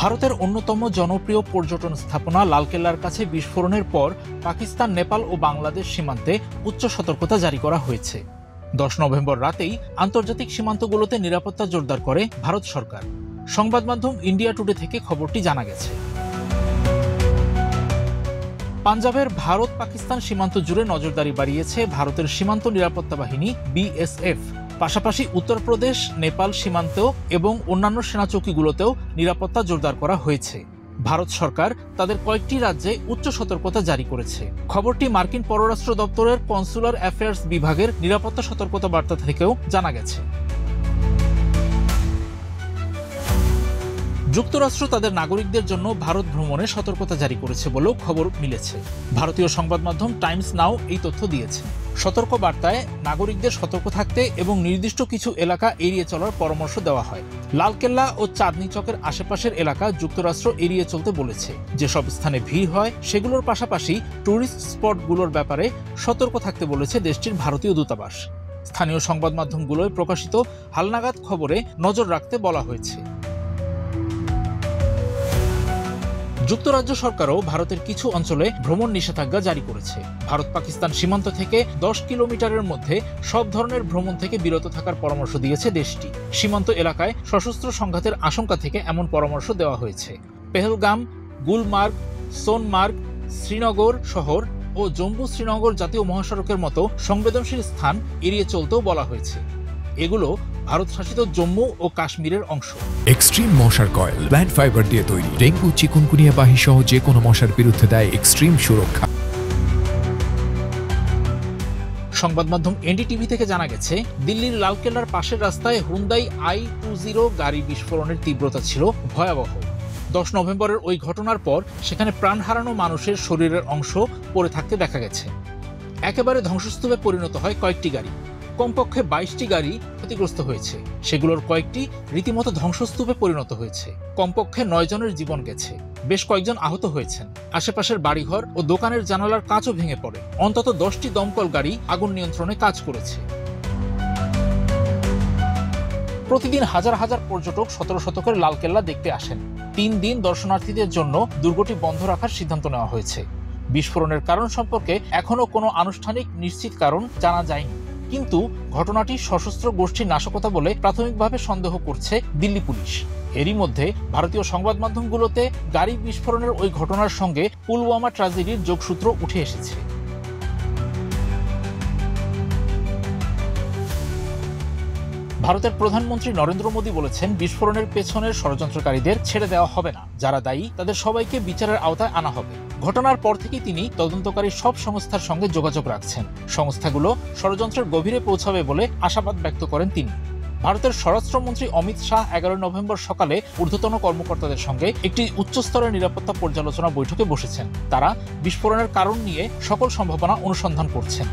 ভারতের অন্যতম জনপ্রিয় পর্যটন স্থাপনা লালকেল্লার কাছে বিস্ফোরণের পর পাকিস্তান, নেপাল ও বাংলাদেশ সীমান্তে উচ্চ সতর্কতা জারি করা হয়েছে। 10 নভেম্বর রাতেই আন্তর্জাতিক সীমান্তগুলোতে নিরাপত্তা জোরদার করে ভারত সরকার। সংবাদ মাধ্যম ইন্ডিয়া টুডে থেকে খবরটি জানা গেছে। পাঞ্জাবের ভারত পাকিস্তান সীমান্ত জুড়ে নজরদারি বাড়িয়েছে ভারতের সীমান্ত নিরাপত্তা বাহিনী BSF। পাশাপাশি উত্তরপ্রদেশ, নেপাল সীমান্তেও এবং অন্যান্য সেনা চৌকিগুলোতেও নিরাপত্তা জোরদার করা হয়েছে। ভারত সরকার তাদের কয়েকটি রাজ্যে উচ্চ সতর্কতা জারি করেছে। খবরটি মার্কিন পররাষ্ট্র দপ্তরের কনসুলার অ্যাফেয়ার্স বিভাগের নিরাপত্তা সতর্কতা বার্তা থেকেও জানা গেছে। যুক্তরাষ্ট্র তাদের নাগরিকদের জন্য ভারত ভ্রমণে সতর্কতা জারি করেছে বলেও খবর মিলেছে। ভারতীয় সংবাদ মাধ্যম টাইমস নাও এই তথ্য দিয়েছে। সতর্ক বার্তায় নাগরিকদের সতর্ক থাকতে এবং নির্দিষ্ট কিছু এলাকা এড়িয়ে চলার পরামর্শ দেওয়া হয়। লালকেল্লা ও চাঁদনী চকের আশেপাশের এলাকা যুক্তরাষ্ট্র এড়িয়ে চলতে বলেছে। যেসব স্থানে ভিড় হয় সেগুলোর পাশাপাশি ট্যুরিস্ট স্পটগুলোর ব্যাপারে সতর্ক থাকতে বলেছে দেশটির ভারতীয় দূতাবাস। স্থানীয় সংবাদ মাধ্যমগুলোয় প্রকাশিত হালনাগাদ খবরে নজর রাখতে বলা হয়েছে। যুক্তরাজ্য সরকারও ভারতের কিছু অঞ্চলে ভ্রমণ নিষেধাজ্ঞা জারি করেছে। ভারত পাকিস্তান সীমান্ত থেকে 10 কিলোমিটারের মধ্যে সব ধরনের ভ্রমণ থেকে বিরত থাকার পরামর্শ দিয়েছে দেশটি। সীমান্ত এলাকায় সশস্ত্র সংঘাতের আশঙ্কা থেকে এমন পরামর্শ দেওয়া হয়েছে। পেহেলগাম, গুলমার্গ, সোনমার্গ, শ্রীনগর শহর ও জম্মু শ্রীনগর জাতীয় মহাসড়কের মতো সংবেদনশীল স্থান এড়িয়ে চলতেও বলা হয়েছে। এগুলো ভারত শাসিত জম্মু ও কাশ্মীরের অংশ। এক্সট্রিম মশার কয়েল প্ল্যান্ট ফাইবার দিয়ে তৈরি। ডেঙ্গু, চিকুনগুনিয়া বাহি সহ যে কোনো মশার বিরুদ্ধে দেয় এক্সট্রিম সুরক্ষা। সংবাদ মাধ্যম NDTV থেকে জানা গেছে, দিল্লির লালকেল্লার পাশের রাস্তায় হুন্দাই i20 গাড়ি বিস্ফোরণের তীব্রতা ছিল ভয়াবহ। 10 নভেম্বরের ওই ঘটনার পর সেখানে প্রাণ হারানো মানুষের শরীরের অংশ পড়ে থাকতে দেখা গেছে। একেবারে ধ্বংসস্তূপে পরিণত হয় কয়েকটি গাড়ি। কমপক্ষে 22টি গাড়ি ক্ষতিগ্রস্ত হয়েছে। সেগুলোর কয়েকটি রীতিমতো ধ্বংসস্তূপে পরিণত হয়েছে। কমপক্ষে 9 জনের জীবন গেছে। বেশ কয়েকজন আহত হয়েছেন। আশেপাশের বাড়িঘর ও দোকানের জানালার কাঁচও ভেঙে পড়ে। অন্তত 10টি দমকল গাড়ি আগুন নিয়ন্ত্রণে কাজ করেছে। প্রতিদিন হাজার হাজার পর্যটক 17 শতকের লালকেল্লা দেখতে আসেন। 3 দিন দর্শনার্থীদের জন্য দুর্গটি বন্ধ রাখার সিদ্ধান্ত নেওয়া হয়েছে। বিস্ফোরণের কারণ সম্পর্কে এখনো কোনো আনুষ্ঠানিক নিশ্চিত কারণ জানা যায়নি। কিন্তু ঘটনাটি সশস্ত্র গোষ্ঠীর নাশকতা বলে প্রাথমিকভাবে সন্দেহ করছে দিল্লি পুলিশ। এরই মধ্যে ভারতীয় সংবাদ মাধ্যমগুলোতে গাড়ি বিস্ফোরণের ওই ঘটনার সঙ্গে পুলওয়ামা ট্র্যাজেডির যোগসূত্র উঠে এসেছে। ভারতের প্রধানমন্ত্রী নরেন্দ্র মোদী বলেছেন, বিস্ফোরণের পেছনের ষড়যন্ত্রকারীদের ছেড়ে দেওয়া হবে না। যারা দায়ী তাদের সবাইকে বিচারের আওতায় আনা হবে। ঘটনার পর থেকেই তিনি তদন্তকারী সব সংস্থার সঙ্গে যোগাযোগ রাখছেন। সংস্থাগুলো ষড়যন্ত্রের গভীরে পৌঁছাবে বলে আশাবাদ ব্যক্ত করেন তিনি। ভারতের স্বরাষ্ট্রমন্ত্রী অমিত শাহ 11 নভেম্বর সকালে ঊর্ধ্বতন কর্মকর্তাদের সঙ্গে একটি উচ্চস্তরের নিরাপত্তা পর্যালোচনা বৈঠকে বসেছেন। তারা বিস্ফোরণের কারণ নিয়ে সকল সম্ভাবনা অনুসন্ধান করছেন।